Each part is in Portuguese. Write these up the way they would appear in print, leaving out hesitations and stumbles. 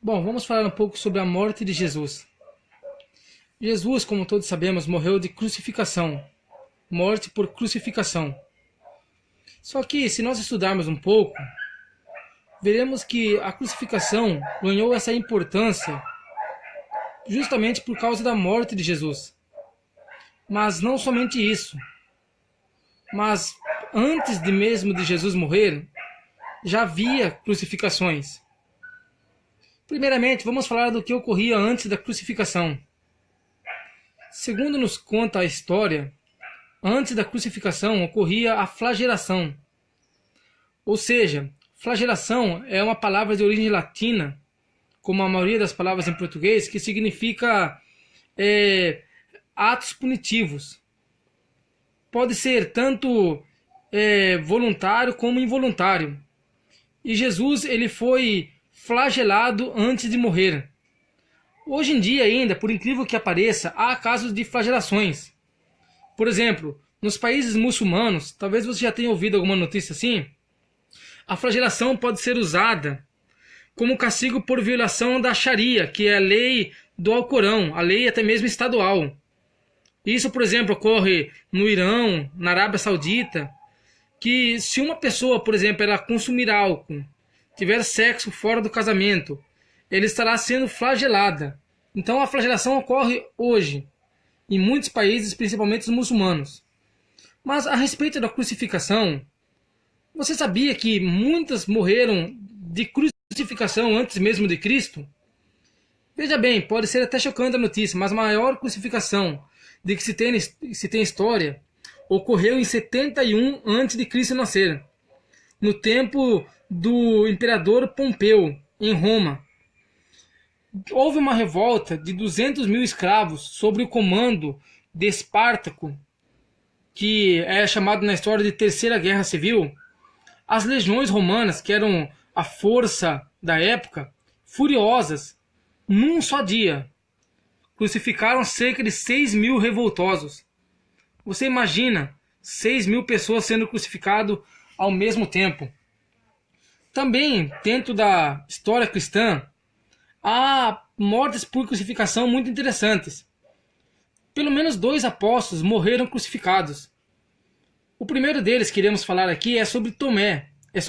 Bom, vamos falar um pouco sobre a morte de Jesus. Jesus, como todos sabemos, morreu de crucificação, morte por crucificação. Só que, se nós estudarmos um pouco, veremos que a crucificação ganhou essa importância justamente por causa da morte de Jesus. Mas não somente isso, mas antes de mesmo de Jesus morrer, já havia crucificações. Primeiramente, vamos falar do que ocorria antes da crucificação. Segundo nos conta a história, antes da crucificação ocorria a flagelação. Ou seja, flagelação é uma palavra de origem latina, como a maioria das palavras em português, que significa atos punitivos. Pode ser tanto voluntário como involuntário. E Jesus ele foi flagelado antes de morrer. Hoje em dia ainda, por incrível que pareça, há casos de flagelações. Por exemplo, nos países muçulmanos, talvez você já tenha ouvido alguma notícia assim, a flagelação pode ser usada como castigo por violação da Sharia, que é a lei do Alcorão, a lei até mesmo estadual. Isso, por exemplo, ocorre no Irão, na Arábia Saudita, que se uma pessoa, por exemplo, ela consumir álcool, tiver sexo fora do casamento, ele estará sendo flagelada. Então a flagelação ocorre hoje, em muitos países, principalmente os muçulmanos. Mas a respeito da crucificação, você sabia que muitas morreram de crucificação antes mesmo de Cristo? Veja bem, pode ser até chocante a notícia, mas a maior crucificação de que se tem história ocorreu em 71 antes de Cristo nascer, no tempo do imperador Pompeu, em Roma. Houve uma revolta de 200 mil escravos sob o comando de Espartaco, que é chamado na história de Terceira Guerra Civil. As legiões romanas, que eram a força da época, furiosas, num só dia, crucificaram cerca de 6 mil revoltosos. Você imagina 6 mil pessoas sendo crucificadas ao mesmo tempo. Também, dentro da história cristã, há mortes por crucificação muito interessantes. Pelo menos 2 apóstolos morreram crucificados. O primeiro deles que iremos falar aqui é sobre Tomé,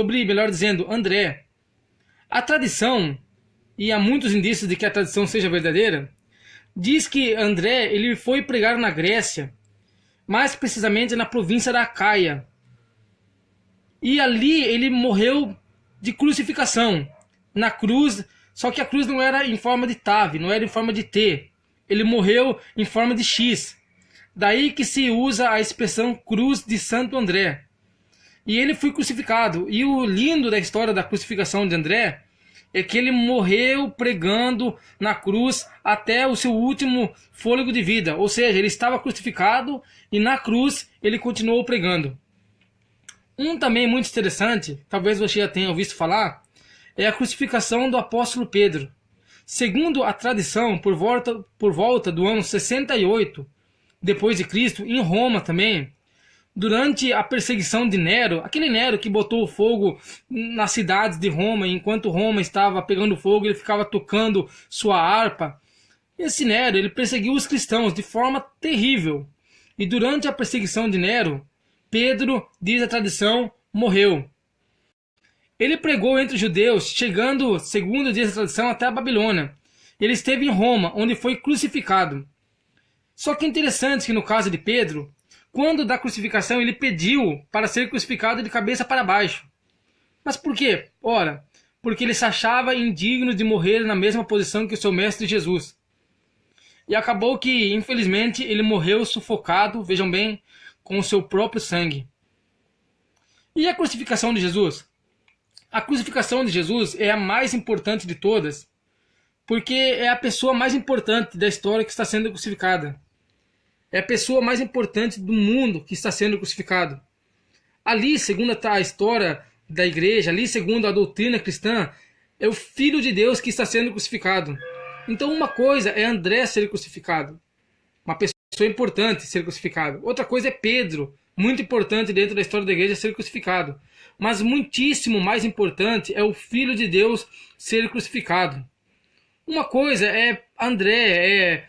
melhor dizendo, André. A tradição, e há muitos indícios de que a tradição seja verdadeira, diz que André ele foi pregar na Grécia, mais precisamente na província da Acaia. E ali ele morreu de crucificação, na cruz, só que a cruz não era em forma de Tav, não era em forma de T. Ele morreu em forma de X. Daí que se usa a expressão cruz de Santo André. E ele foi crucificado. E o lindo da história da crucificação de André é que ele morreu pregando na cruz até o seu último fôlego de vida. Ou seja, ele estava crucificado e na cruz ele continuou pregando. Um também muito interessante, talvez você já tenha ouvido falar, é a crucificação do apóstolo Pedro. Segundo a tradição, por volta do ano 68 depois de Cristo, em Roma também, durante a perseguição de Nero, aquele Nero que botou fogo nas cidades de Roma, enquanto Roma estava pegando fogo, ele ficava tocando sua harpa. Esse Nero, ele perseguiu os cristãos de forma terrível. E durante a perseguição de Nero, Pedro, diz a tradição, morreu. Ele pregou entre os judeus, chegando, segundo diz a tradição, até a Babilônia. Ele esteve em Roma, onde foi crucificado. Só que é interessante que no caso de Pedro, quando da crucificação ele pediu para ser crucificado de cabeça para baixo. Mas por quê? Ora, porque ele se achava indigno de morrer na mesma posição que o seu mestre Jesus. E acabou que, infelizmente, ele morreu sufocado, vejam bem, com o seu próprio sangue. E a crucificação de Jesus? A crucificação de Jesus é a mais importante de todas, porque é a pessoa mais importante da história que está sendo crucificada. É a pessoa mais importante do mundo que está sendo crucificado. Ali, segundo a história da igreja, ali, segundo a doutrina cristã, é o Filho de Deus que está sendo crucificado. Então, uma coisa é André ser crucificado, uma pessoa importante ser crucificado. Outra coisa é Pedro, muito importante dentro da história da igreja, ser crucificado. Mas muitíssimo mais importante é o Filho de Deus ser crucificado. Uma coisa é André, é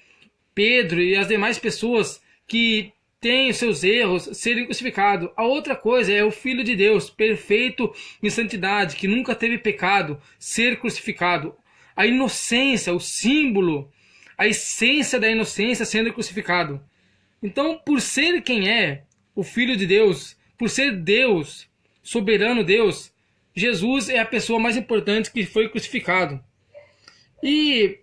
Pedro e as demais pessoas que têm os seus erros serem crucificados. A outra coisa é o Filho de Deus, perfeito em santidade, que nunca teve pecado, ser crucificado. A inocência, o símbolo, a essência da inocência sendo crucificado. Então, por ser quem é, o Filho de Deus, por ser Deus, soberano Deus, Jesus é a pessoa mais importante que foi crucificado. E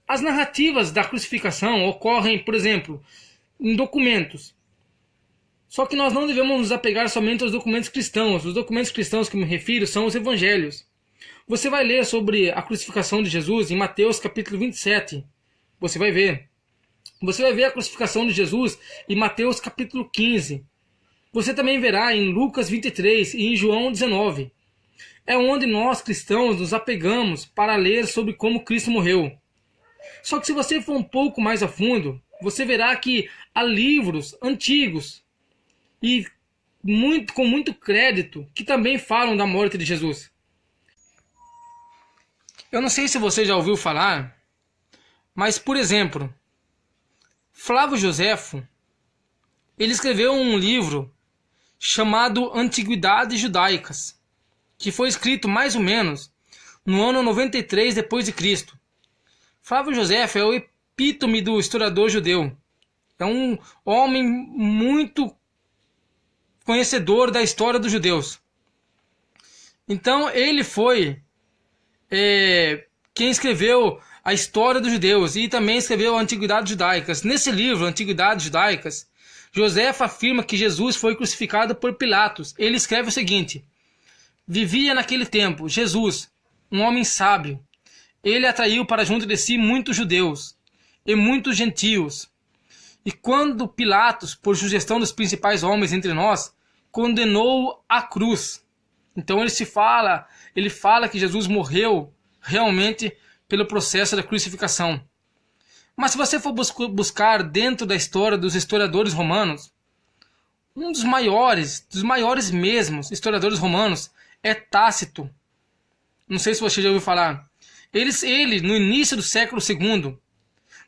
as narrativas da crucificação ocorrem, por exemplo, em documentos. Só que nós não devemos nos apegar somente aos documentos cristãos. Os documentos cristãos que me refiro são os evangelhos. Você vai ler sobre a crucificação de Jesus em Mateus capítulo 27. Você vai ver. Você vai ver a crucificação de Jesus em Mateus capítulo 15. Você também verá em Lucas 23 e em João 19. É onde nós cristãos nos apegamos para ler sobre como Cristo morreu. Só que se você for um pouco mais a fundo, você verá que há livros antigos e com muito crédito que também falam da morte de Jesus. Eu não sei se você já ouviu falar, mas, por exemplo, Flávio Joséfo, ele escreveu um livro chamado Antiguidades Judaicas, que foi escrito mais ou menos no ano 93 depois de Cristo. Flávio Joséfo é o epítome do historiador judeu. É um homem muito conhecedor da história dos judeus. Então ele foi quem escreveu a história dos judeus e também escreveu Antiguidades Judaicas. Nesse livro, Antiguidades Judaicas, Joséfo afirma que Jesus foi crucificado por Pilatos. Ele escreve o seguinte: vivia naquele tempo Jesus, um homem sábio. Ele atraiu para junto de si muitos judeus e muitos gentios. E quando Pilatos, por sugestão dos principais homens entre nós, condenou à cruz. Então ele fala que Jesus morreu realmente pelo processo da crucificação. Mas se você for buscar dentro da história dos historiadores romanos, um dos maiores mesmos historiadores romanos é Tácito. Não sei se você já ouviu falar. Ele no início do século II,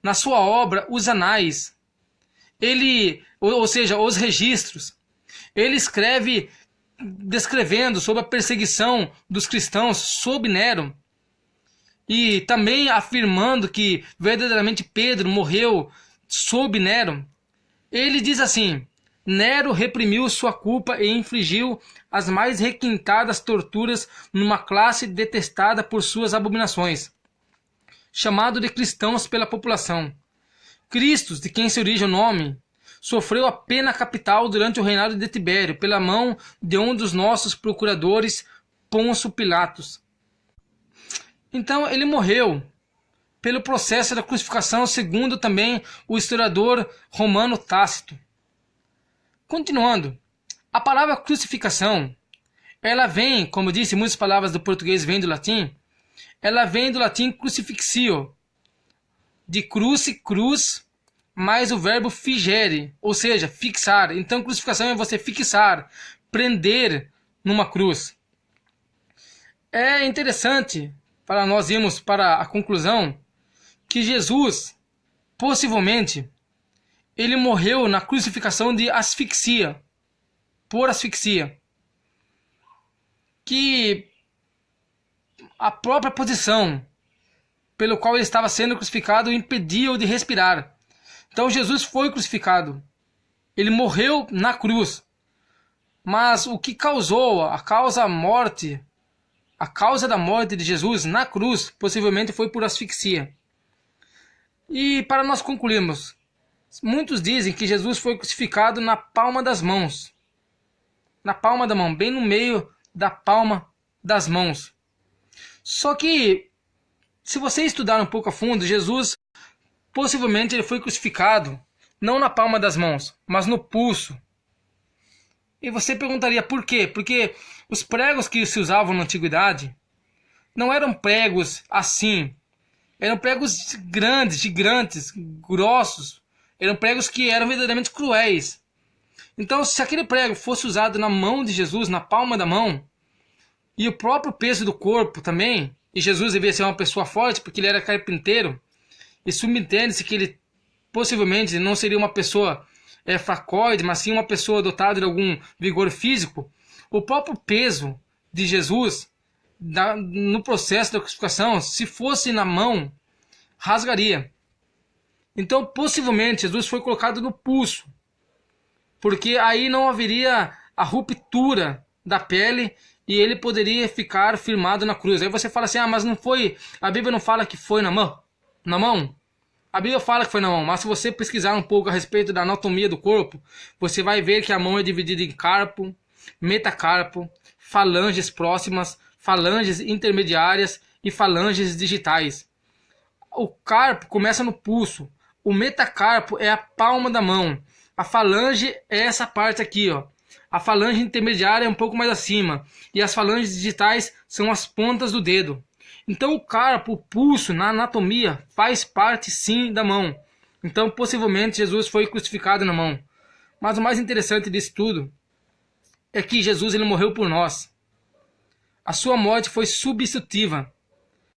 na sua obra Os Anais, ou seja, os registros, ele escreve descrevendo sobre a perseguição dos cristãos sob Nero e também afirmando que verdadeiramente Pedro morreu sob Nero. Ele diz assim: Nero reprimiu sua culpa e infligiu as mais requintadas torturas numa classe detestada por suas abominações, chamado de cristãos pela população. Cristo, de quem se origina o nome, sofreu a pena capital durante o reinado de Tibério, pela mão de um dos nossos procuradores, Pôncio Pilatos. Então ele morreu pelo processo da crucificação, segundo também o historiador romano Tácito. Continuando, a palavra crucificação, ela vem, como eu disse, muitas palavras do português vêm do latim, ela vem do latim crucifixio, de cruce, cruz, mais o verbo figere, ou seja, fixar. Então crucificação é você fixar, prender numa cruz. É interessante para nós irmos para a conclusão que Jesus, possivelmente, ele morreu na crucificação de asfixia, por asfixia, que a própria posição pelo qual ele estava sendo crucificado impedia-o de respirar. Então Jesus foi crucificado, ele morreu na cruz, mas o que causou a causa da morte de Jesus na cruz, possivelmente foi por asfixia. E para nós concluirmos, muitos dizem que Jesus foi crucificado na palma das mãos. Na palma da mão, bem no meio da palma das mãos. Só que, se você estudar um pouco a fundo, Jesus, possivelmente ele foi crucificado, não na palma das mãos, mas no pulso. E você perguntaria por quê? Porque os pregos que se usavam na antiguidade não eram pregos assim. Eram pregos grandes, gigantes, grossos. Eram pregos que eram verdadeiramente cruéis. Então, se aquele prego fosse usado na mão de Jesus, na palma da mão, e o próprio peso do corpo também, e Jesus devia ser uma pessoa forte porque ele era carpinteiro, e subentende-se que ele possivelmente não seria uma pessoa fracoide, mas sim uma pessoa dotada de algum vigor físico, o próprio peso de Jesus no processo da crucificação, se fosse na mão, rasgaria. Então, possivelmente, Jesus foi colocado no pulso, porque aí não haveria a ruptura da pele e ele poderia ficar firmado na cruz. Aí você fala assim, mas não foi, a Bíblia não fala que foi na mão? Na mão? A Bíblia fala que foi na mão, mas se você pesquisar um pouco a respeito da anatomia do corpo, você vai ver que a mão é dividida em carpo, metacarpo, falanges próximas, falanges intermediárias e falanges digitais. O carpo começa no pulso, o metacarpo é a palma da mão, a falange é essa parte aqui, ó. A falange intermediária é um pouco mais acima e as falanges digitais são as pontas do dedo. Então o carpo, o pulso, na anatomia, faz parte sim da mão. Então possivelmente Jesus foi crucificado na mão. Mas o mais interessante disso tudo é que Jesus ele morreu por nós. A sua morte foi substitutiva.